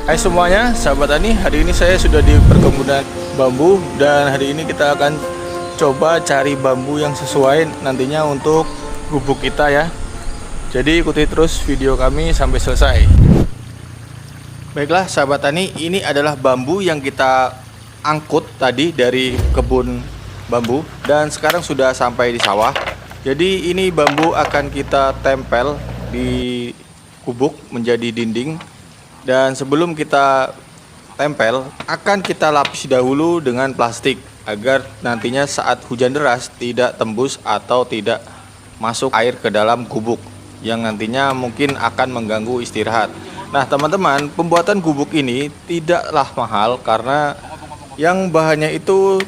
Hai semuanya, sahabat Tani. Hari ini saya sudah di perkebunan bambu dan hari ini kita akan coba cari bambu yang sesuai nantinya untuk gubuk kita ya. Jadi ikuti terus video kami sampai selesai. Baiklah sahabat Tani, ini adalah bambu yang kita angkut tadi dari kebun bambu dan sekarang sudah sampai di sawah. Jadi ini bambu akan kita tempel di gubuk menjadi dinding. Dan sebelum kita tempel, akan kita lapis dahulu dengan plastik agar nantinya saat hujan deras tidak tembus atau tidak masuk air ke dalam gubuk yang nantinya mungkin akan mengganggu istirahat. Nah teman-teman, pembuatan gubuk ini tidaklah mahal karena yang bahannya itu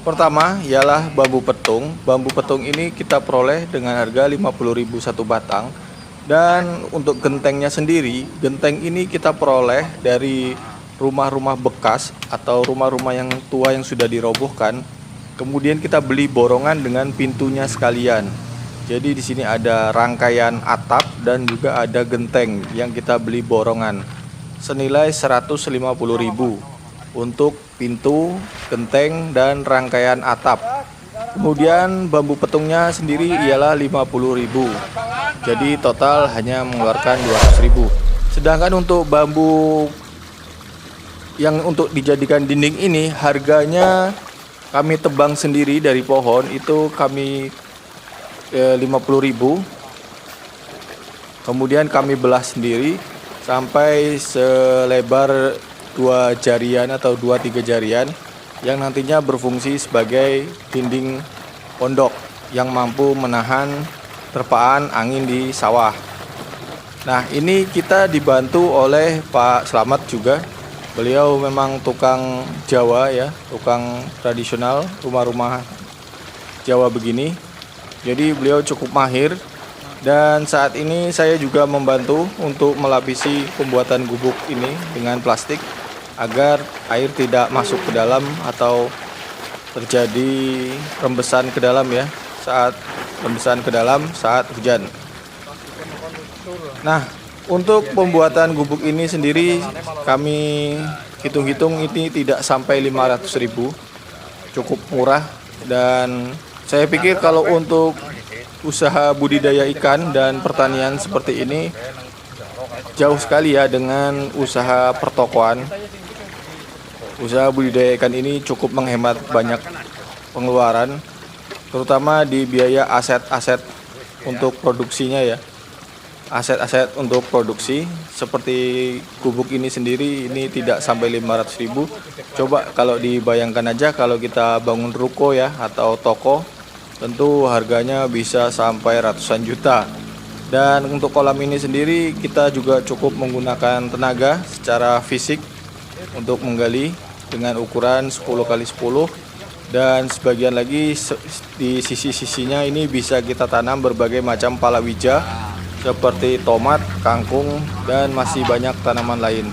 pertama ialah bambu petung. Bambu petung ini kita peroleh dengan harga 50.000 satu batang. Dan untuk gentengnya sendiri, genteng ini kita peroleh dari rumah-rumah bekas atau rumah-rumah yang tua yang sudah dirobohkan. Kemudian kita beli borongan dengan pintunya sekalian. Jadi di sini ada rangkaian atap dan juga ada genteng yang kita beli borongan senilai 150.000 untuk pintu, genteng dan rangkaian atap. Kemudian bambu petungnya sendiri ialah 50.000. Jadi total hanya mengeluarkan 200.000. Sedangkan untuk bambu yang untuk dijadikan dinding ini harganya kami tebang sendiri dari pohon itu kami 50.000. Kemudian kami belah sendiri sampai selebar 2 jarian atau 2-3 jarian yang nantinya berfungsi sebagai dinding pondok yang mampu menahan terpaan angin di sawah. Nah ini kita dibantu oleh Pak Slamet juga. Beliau memang tukang Jawa ya, tukang tradisional rumah-rumah Jawa begini. Jadi beliau cukup mahir. Dan saat ini saya juga membantu untuk melapisi pembuatan gubuk ini dengan plastik agar air tidak masuk ke dalam atau terjadi rembesan ke dalam ya saat hujan. Nah, untuk pembuatan gubuk ini sendiri kami hitung-hitung ini tidak sampai 500.000, cukup murah. Dan saya pikir kalau untuk usaha budidaya ikan dan pertanian seperti ini jauh sekali ya dengan usaha pertokoan. Usaha budidaya ikan ini cukup menghemat banyak pengeluaran, terutama di biaya aset-aset untuk produksinya ya. Aset-aset untuk produksi seperti gubuk ini sendiri ini tidak sampai 500.000. Coba kalau dibayangkan aja kalau kita bangun ruko ya atau toko, tentu harganya bisa sampai ratusan juta. Dan untuk kolam ini sendiri kita juga cukup menggunakan tenaga secara fisik untuk menggali dengan ukuran 10x10 dan sebagian lagi di sisi-sisinya ini bisa kita tanam berbagai macam palawija seperti tomat, kangkung dan masih banyak tanaman lain.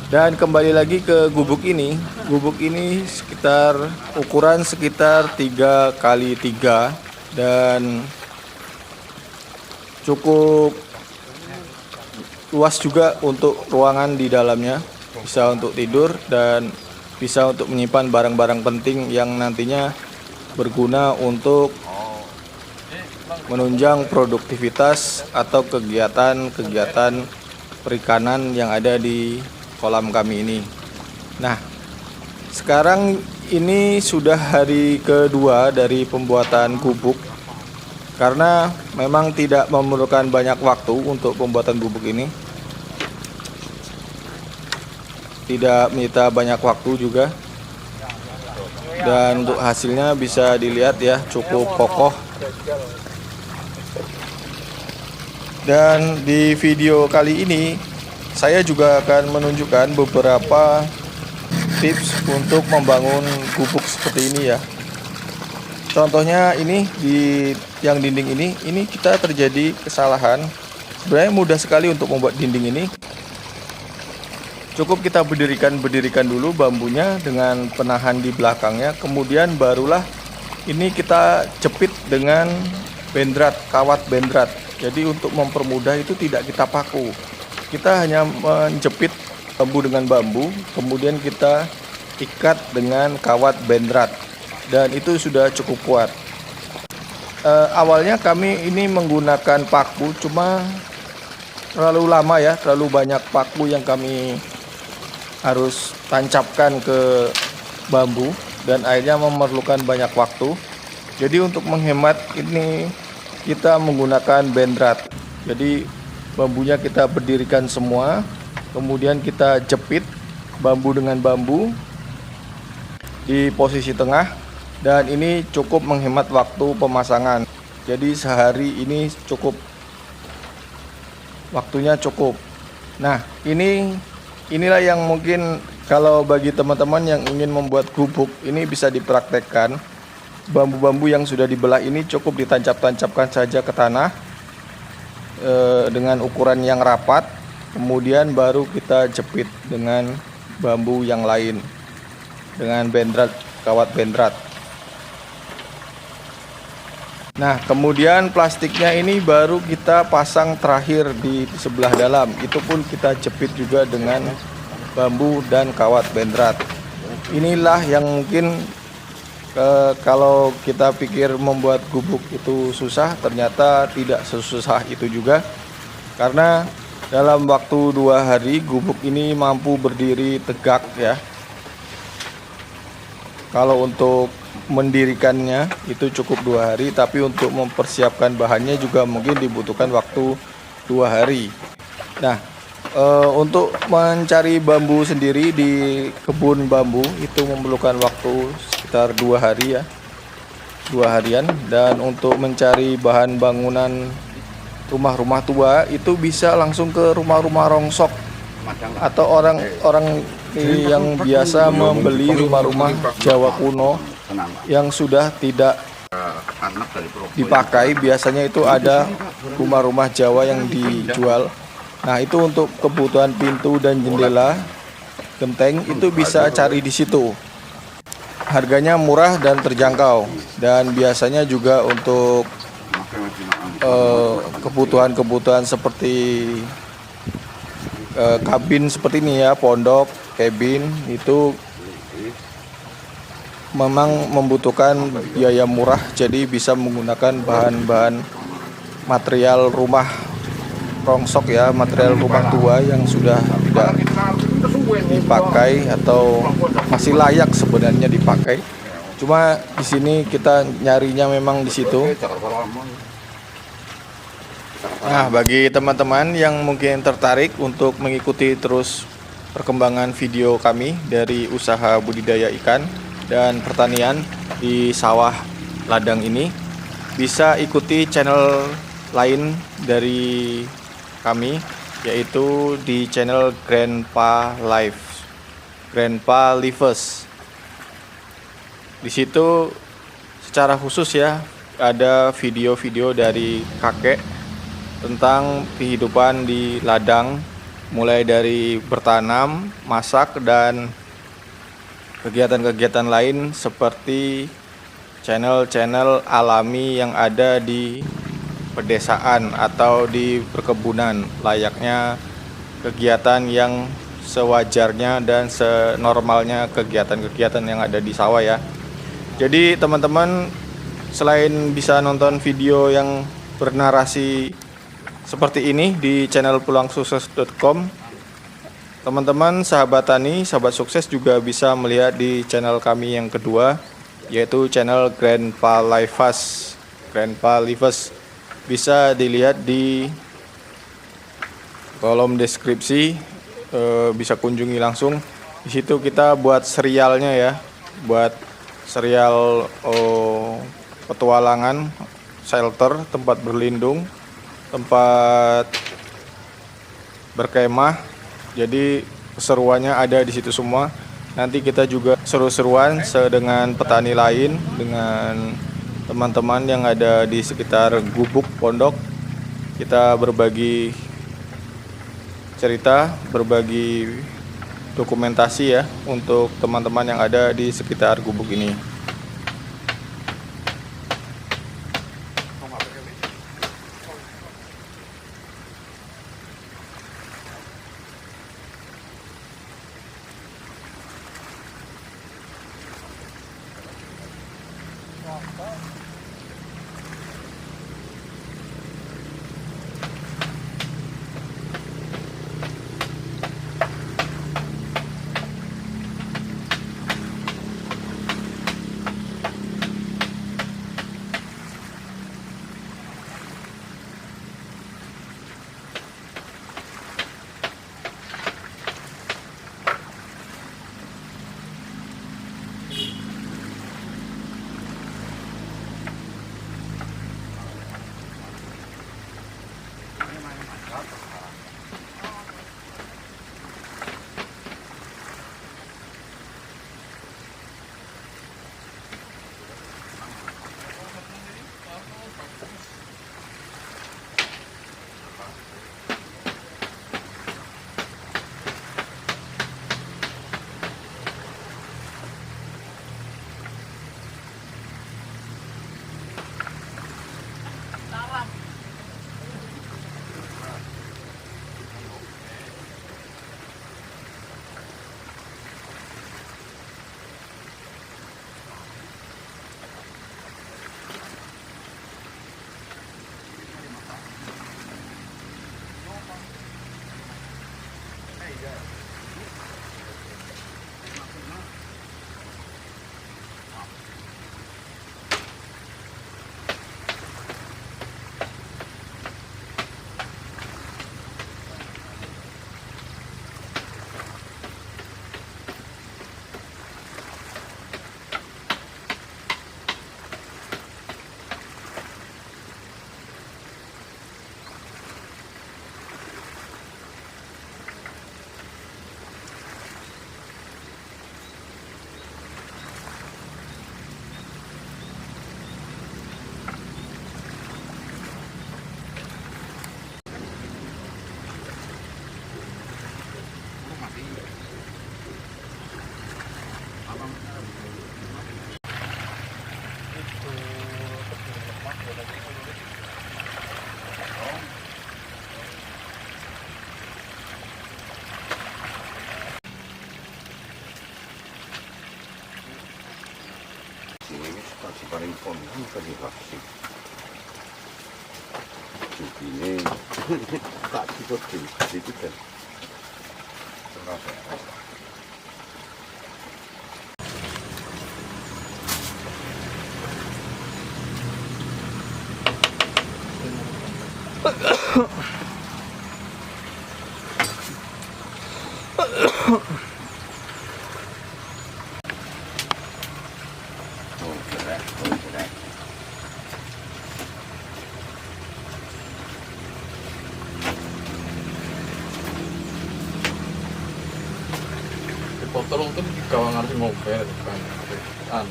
Dan kembali lagi ke gubuk ini sekitar ukuran sekitar 3x3 dan cukup luas juga untuk ruangan di dalamnya, bisa untuk tidur dan bisa untuk menyimpan barang-barang penting yang nantinya berguna untuk menunjang produktivitas atau kegiatan-kegiatan perikanan yang ada di kolam kami ini. Nah, sekarang ini sudah hari kedua dari pembuatan gubuk. Karena memang tidak memerlukan banyak waktu untuk pembuatan gubuk ini. Tidak menyita banyak waktu juga. Dan untuk hasilnya bisa dilihat ya, cukup kokoh. Dan di video kali ini saya juga akan menunjukkan beberapa tips untuk membangun gubuk seperti ini ya. Contohnya ini di yang dinding ini kita terjadi kesalahan. Sebenarnya mudah sekali untuk membuat dinding ini. Cukup kita berdirikan dulu bambunya dengan penahan di belakangnya, kemudian barulah ini kita jepit dengan bendrat, kawat bendrat. Jadi untuk mempermudah itu tidak kita paku. Kita hanya menjepit bambu dengan bambu, kemudian kita ikat dengan kawat bendrat, dan itu sudah cukup kuat. Awalnya kami ini menggunakan paku, cuma terlalu lama ya, terlalu banyak paku yang kami harus tancapkan ke bambu, dan akhirnya memerlukan banyak waktu. Jadi untuk menghemat ini kita menggunakan bendrat. Jadi bambunya kita berdirikan semua, kemudian kita jepit bambu dengan bambu di posisi tengah, dan ini cukup menghemat waktu pemasangan. Jadi sehari ini cukup, waktunya cukup. Nah, inilah yang mungkin kalau bagi teman-teman yang ingin membuat gubuk ini bisa dipraktekkan. Bambu-bambu yang sudah dibelah ini cukup ditancap-tancapkan saja ke tanah dengan ukuran yang rapat, kemudian baru kita jepit dengan bambu yang lain dengan bendrat, kawat bendrat. Nah, kemudian plastiknya ini baru kita pasang terakhir di sebelah dalam, itu pun kita jepit juga dengan bambu dan kawat bendrat. Inilah yang mungkin kalau kita pikir membuat gubuk itu susah, ternyata tidak sesusah itu juga, karena dalam waktu 2 hari gubuk ini mampu berdiri tegak ya. Kalau untuk mendirikannya itu cukup 2 hari, tapi untuk mempersiapkan bahannya juga mungkin dibutuhkan waktu 2 hari. Nah, untuk mencari bambu sendiri di kebun bambu itu memerlukan waktu sekitar 2 hari ya, 2 harian. Dan untuk mencari bahan bangunan rumah-rumah tua itu bisa langsung ke rumah-rumah rongsok atau orang-orang yang biasa membeli rumah-rumah Jawa kuno yang sudah tidak dipakai. Biasanya itu ada rumah-rumah Jawa yang dijual. Nah, itu untuk kebutuhan pintu dan jendela, genteng, itu bisa cari di situ. Harganya murah dan terjangkau, dan biasanya juga untuk kebutuhan-kebutuhan seperti kabin seperti ini ya, pondok, cabin, itu memang membutuhkan biaya murah, jadi bisa menggunakan bahan-bahan material rumah rongsok ya, material rumah tua yang sudah tidak dipakai atau masih layak sebenarnya dipakai. Cuma di sini kita nyarinya memang di situ. Nah, bagi teman-teman yang mungkin tertarik untuk mengikuti terus perkembangan video kami dari usaha budidaya ikan dan pertanian di sawah ladang ini, bisa ikuti channel lain dari kami, yaitu di channel Grandpa Lives. Di situ secara khusus ya ada video-video dari kakek tentang kehidupan di ladang, mulai dari bertanam, masak, dan kegiatan-kegiatan lain seperti channel-channel alami yang ada di pedesaan atau di perkebunan, layaknya kegiatan yang sewajarnya dan senormalnya kegiatan-kegiatan yang ada di sawah ya. Jadi teman-teman, selain bisa nonton video yang bernarasi seperti ini di channel pulangsukses.com, teman-teman sahabat tani, sahabat sukses juga bisa melihat di channel kami yang kedua, yaitu channel Grandpa Lives. Bisa dilihat di kolom deskripsi, bisa kunjungi langsung. Di situ kita buat serialnya ya, buat serial petualangan, shelter, tempat berlindung, tempat berkemah. Jadi keseruannya ada di situ semua. Nanti kita juga seru-seruan dengan petani lain, dengan teman-teman yang ada di sekitar gubuk pondok. Kita berbagi cerita, berbagi dokumentasi ya untuk teman-teman yang ada di sekitar gubuk ini. Pon kan dikasih. Ini tak cukup sedikit kan. Foto itu di gawang ngerti mobil kan an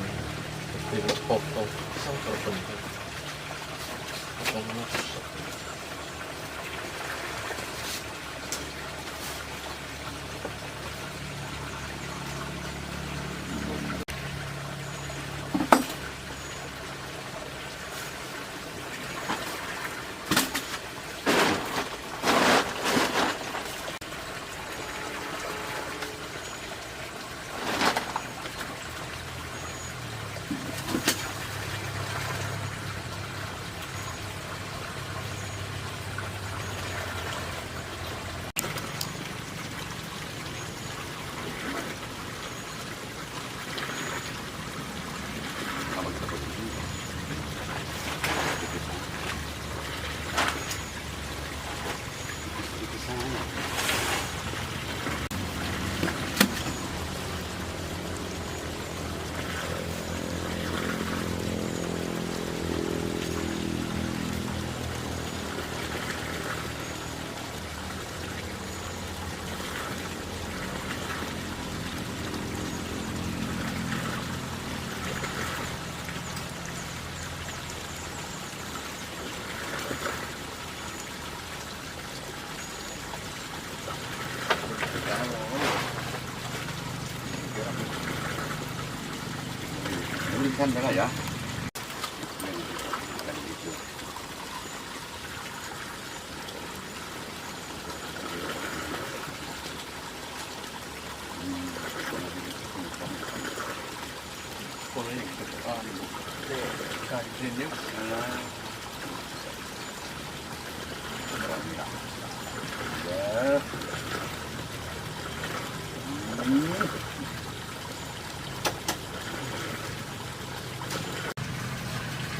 di foto sama terbentuk foto Kan ya. boleh kajiannya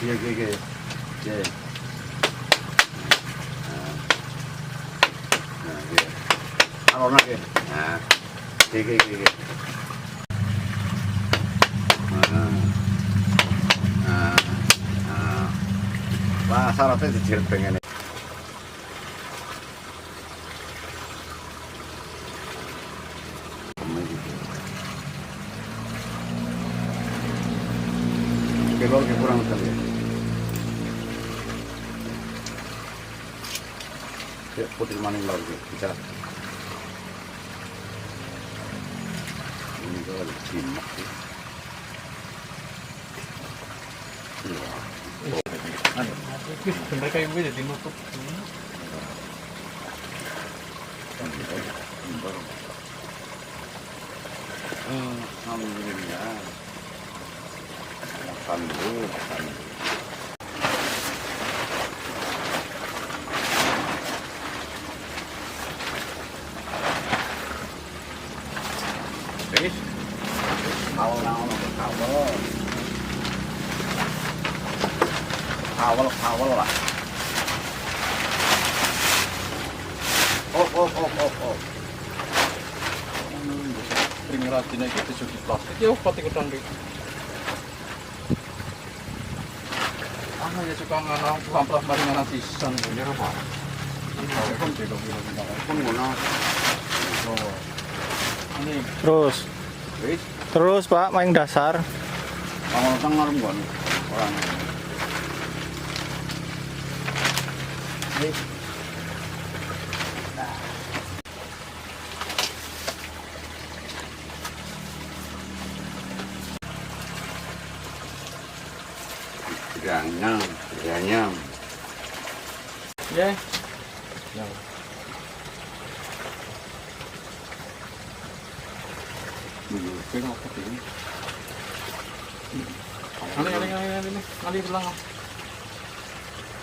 Iya. Nah, iya. Alon lagi. Nah, iya. Wah, syaratnya dijirit pengen. Kelor ke kurang sekali. Ya, putih maning lagi bisa. Ini kalau dimak sih. mereka yang jadi nutup Alhamdulillah. Alhamdulillah. Wis. Awal lah. Oh. sering rajin aja di segi plastik ya pati kedang deh ya suka nganang tukang pelas mari nganang pisan ini apa ini Terus Pak, main dasar. Awal tengah orang. Ganyam. ya Pengen apa ini? Ngali bilang.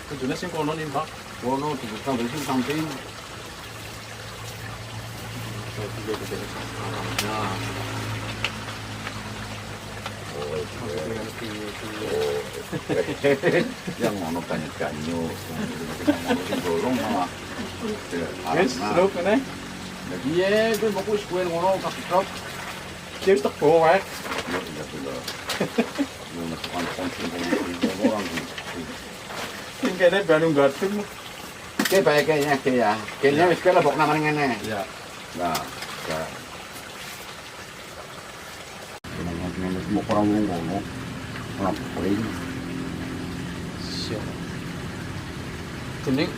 Kudune sing kono nimbak. Kono dibuka dari sini samping. Nah, Yang ngono banyak ganyo. Ngono sing bolong malah. wis terus kene. Lah piye kowe mau wis kowe ngono kapitrop. Wis teko wae. Ya tidak sudah. Lu masukkan konsen orang gitu. Sing kene banu gadung. Oke, baik kayaknya ke ya. Kayaknya wis kowe lebok nang ngene. Ya. Nah, ya. Ngene semua orang ngono. Ora pring. Siap. Jeneng